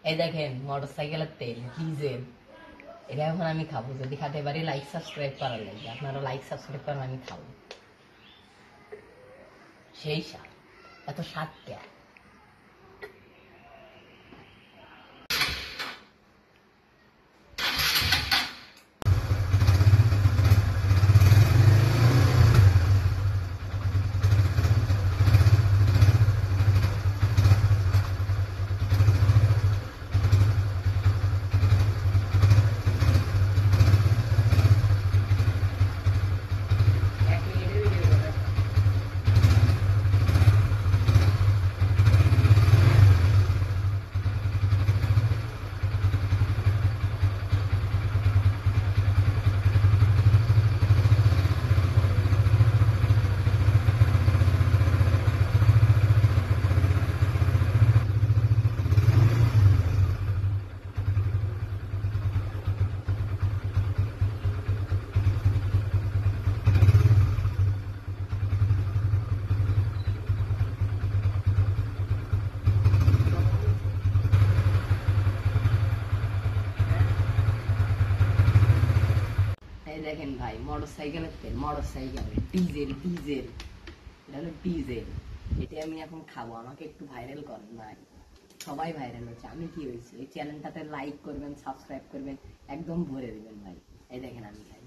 এই দেখেন মোটরসাইকেলের তেল ডিজেল, এটা এখন আমি খাবো। যদি খাতে পারি লাইক সাবস্ক্রাইব করার লাগে, আপনারা লাইক সাবস্ক্রাইব করেন, আমি খাবো। সেই স্বাদ, এত স্বাদ কে? এই দেখেন ভাই মোটরসাইকেলের তেল, মোটরসাইকেলের ডিজেল ডিজেল, এটা হলো ডিজেল। এটা আমি এখন খাবো, আমাকে একটু ভাইরাল করেন ভাই। সবাই ভাইরাল হচ্ছে, আমি কি হয়েছি? এই চ্যানেলটাতে লাইক করবেন, সাবস্ক্রাইব করবেন, একদম ভরে দিবেন ভাই। এই দেখেন আমি খাই।